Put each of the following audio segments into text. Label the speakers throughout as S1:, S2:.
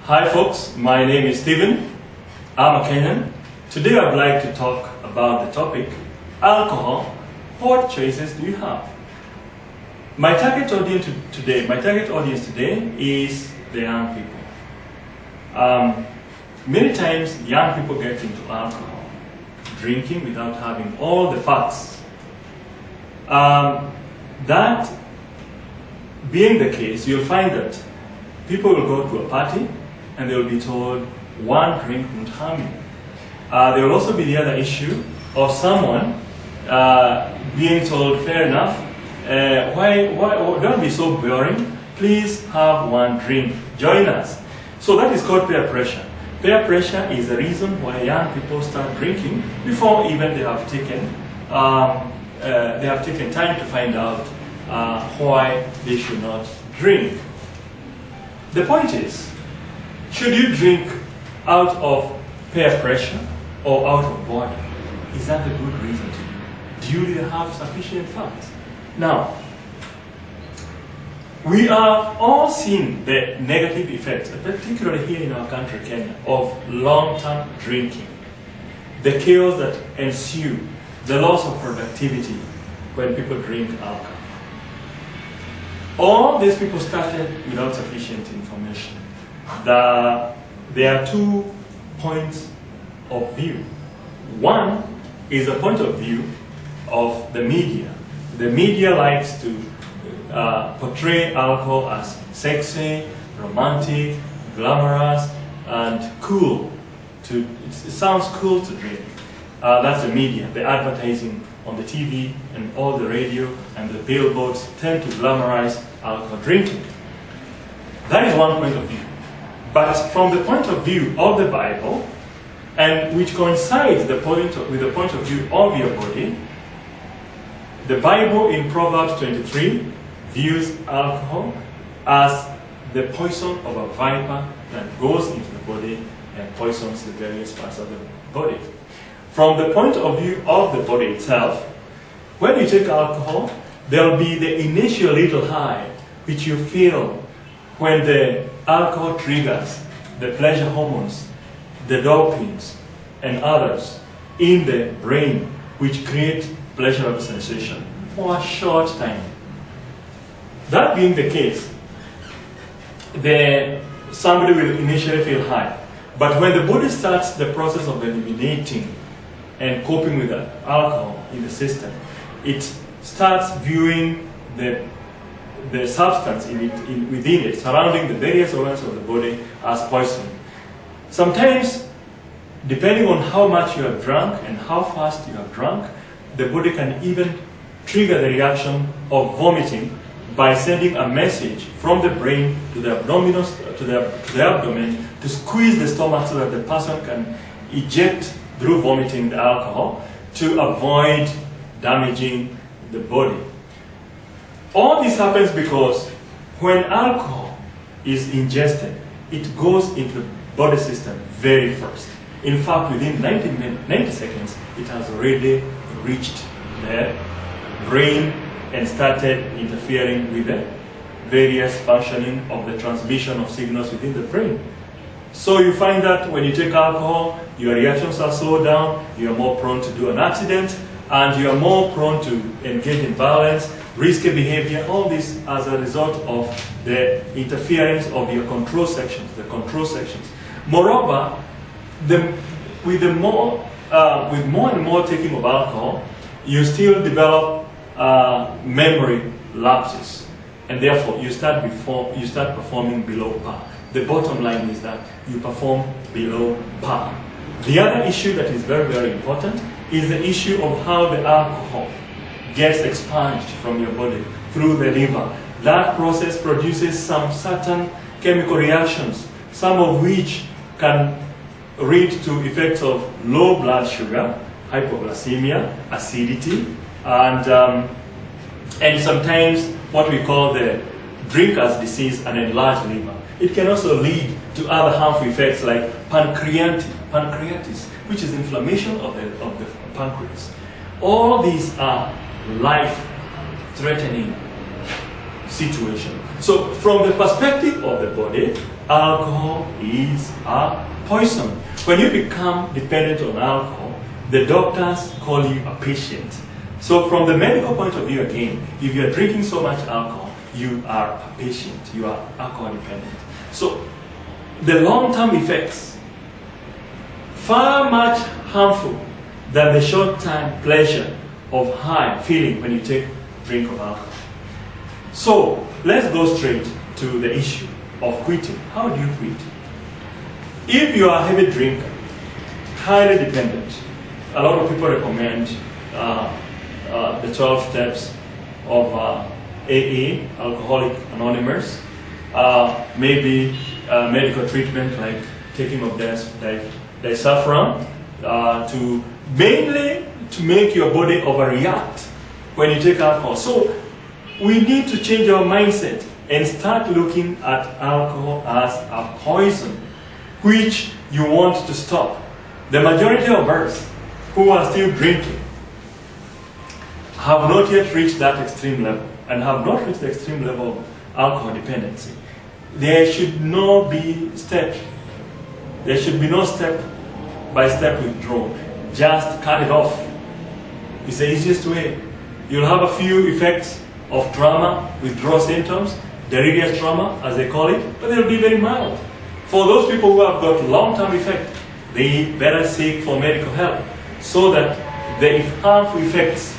S1: Hi folks, my name is Stephen. I'm a Kenyan. Today I'd like to talk about the topic, alcohol. What choices do you have? My target audience today is the young people. Many times young people get into alcohol, drinking without having all the facts. That being the case, you'll find that people will go to a party and they will be told one drink won't harm you. There will also be the other issue of someone being told, fair enough, why don't be so boring, please have one drink, join us. So that is called peer pressure. Peer pressure is the reason why young people start drinking before even they have taken time to find out why they should not drink. The point is, should you drink out of peer pressure or out of boredom? Is that a good reason to do? Do you really have sufficient facts? Now, we have all seen the negative effects, particularly here in our country, Kenya, of long-term drinking. The chaos that ensue, the loss of productivity when people drink alcohol. All these people started without sufficient information. There are 2 points of view. One is a point of view of the media. The media likes to portray alcohol as sexy, romantic, glamorous, and cool. It sounds cool to drink. That's the media. The advertising on the TV and all the radio and the billboards tend to glamorize alcohol drinking. That is one point of view. But from the point of view of the Bible, and which coincides with the point of view of your body, the Bible in Proverbs 23 views alcohol as the poison of a viper that goes into the body and poisons the various parts of the body. From the point of view of the body itself, when you take alcohol, there will be the initial little high which you feel when the alcohol triggers the pleasure hormones, the dopamines, and others in the brain which create pleasurable sensation for a short time. That being the case, somebody will initially feel high, but when the body starts the process of eliminating and coping with the alcohol in the system, it starts viewing the substance within it, surrounding the various organs of the body, as poison. Sometimes, depending on how much you have drunk and how fast you have drunk, the body can even trigger the reaction of vomiting by sending a message from the brain to the abdomen to squeeze the stomach so that the person can eject through vomiting the alcohol to avoid damaging the body. All this happens because when alcohol is ingested, it goes into the body system very fast. In fact, within 90 seconds, it has already reached the brain and started interfering with the various functioning of the transmission of signals within the brain. So you find that when you take alcohol, your reactions are slowed down, you are more prone to do an accident, and you are more prone to engage in violence, risky behavior, all this as a result of the interference of your control sections, the control sections. Moreover, with more and more taking of alcohol, you still develop memory lapses, and therefore you start performing below par. The bottom line is that you perform below par. The other issue that is very, very important is the issue of how the alcohol gets expunged from your body through the liver. That process produces some certain chemical reactions, some of which can lead to effects of low blood sugar, hypoglycemia, acidity, and sometimes what we call the drinker's disease and enlarged liver. It can also lead to other harmful effects like pancreatitis, which is inflammation of the pancreas. All these are life-threatening situation. So from the perspective of the body, alcohol is a poison. When you become dependent on alcohol, the doctors call you a patient. So from the medical point of view again, if you are drinking so much alcohol, you are a patient, you are alcohol dependent. So the long-term effects, far much harmful than the short-term pleasure of high feeling when you take a drink of alcohol. So let's go straight to the issue of quitting. How do you quit? If you are a heavy drinker, highly dependent, a lot of people recommend the 12 steps of AA, Alcoholic Anonymous, maybe medical treatment like taking of diazepam, to mainly to make your body overreact when you take alcohol. So we need to change our mindset and start looking at alcohol as a poison, which you want to stop. The majority of us who are still drinking have not yet reached that extreme level and have not reached the extreme level of alcohol dependency. There should not be step. There should be no step-by-step withdrawal. Just cut it off. It's the easiest way. You'll have a few effects of trauma, withdrawal symptoms, delirious trauma, as they call it, but they'll be very mild. For those people who have got long-term effect, they better seek for medical help so that the harmful effects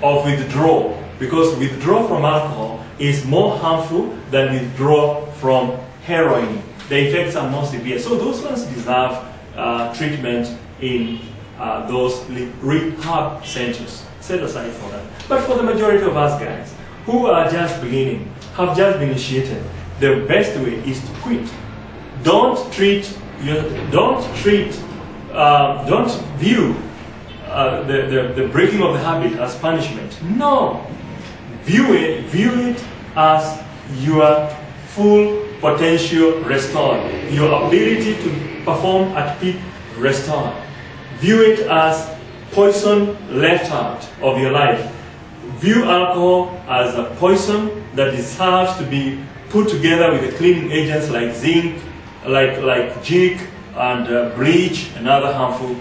S1: of withdrawal, because withdrawal from alcohol is more harmful than withdrawal from heroin. The effects are more severe. So those ones deserve treatment in those rehab centers. Set aside for that. But for the majority of us guys who are just beginning, have just been initiated, the best way is to quit. Don't view the breaking of the habit as punishment. No, view it as your full potential restored, your ability to perform at peak restored. View it as poison left out of your life. View alcohol as a poison that deserves to be put together with the cleaning agents like zinc, like jig and bleach and other harmful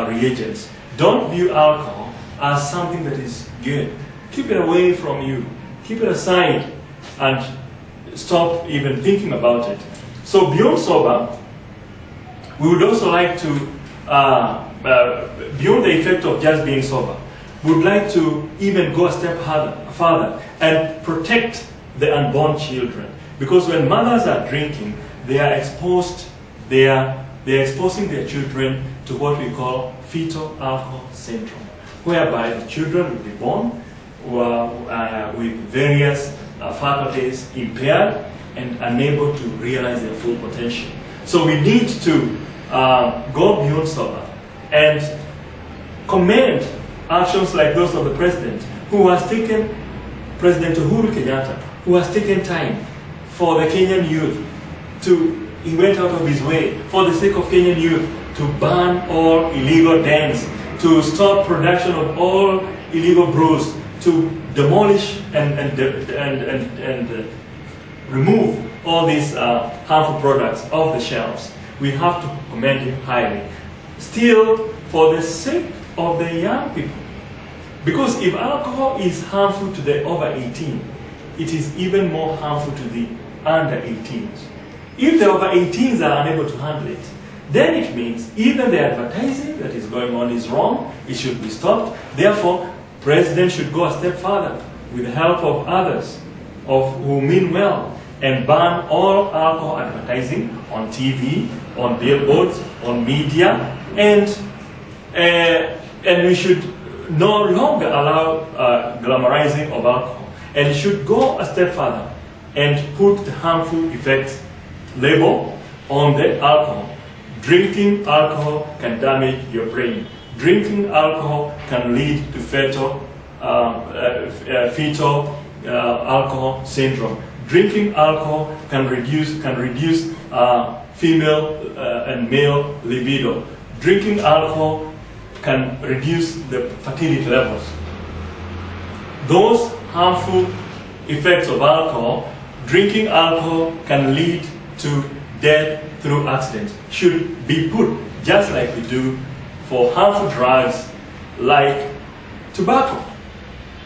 S1: reagents. Don't view alcohol as something that is good. Keep it away from you. Keep it aside and stop even thinking about it. So beyond sober, we would also like to, beyond the effect of just being sober, we would like to even go a step further and protect the unborn children. Because when mothers are drinking, they are exposing their children to what we call fetal alcohol syndrome, whereby the children will be born with various faculties impaired and unable to realize their full potential. So we need to go beyond sober and commend actions like those of the President, President Uhuru Kenyatta, who has taken time for the Kenyan youth he went out of his way for the sake of Kenyan youth to ban all illegal dens, to stop production of all illegal brews, to demolish and remove all these harmful products off the shelves. We have to commend him highly. Still, for the sake of the young people, because if alcohol is harmful to the over 18, it is even more harmful to the under 18s. If the over 18s are unable to handle it, then it means even the advertising that is going on is wrong, it should be stopped. Therefore, President should go a step further with the help of others who mean well and ban all alcohol advertising on TV, on billboards, on media, and we should no longer allow glamorizing of alcohol, and should go a step further and put the harmful effects label on the alcohol. Drinking alcohol can damage your brain. Drinking alcohol can lead to fetal alcohol syndrome. Drinking alcohol can reduce female and male libido. Drinking alcohol can reduce the fertility levels. Those harmful effects of alcohol, drinking alcohol can lead to death through accident, should be put just like we do for harmful drugs like tobacco.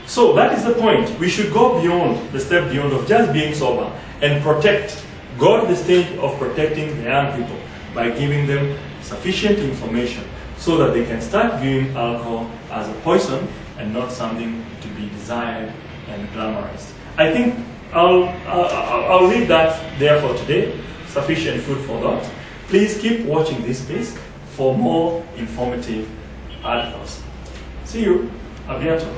S1: So that is the point. We should go beyond, the step beyond of just being sober and protect, go to the stage of protecting the young people by giving them sufficient information so that they can start viewing alcohol as a poison and not something to be desired and glamorized. I think I'll leave that there for today. Sufficient food for thought. Please keep watching this space for more informative articles. See you. A bientôt.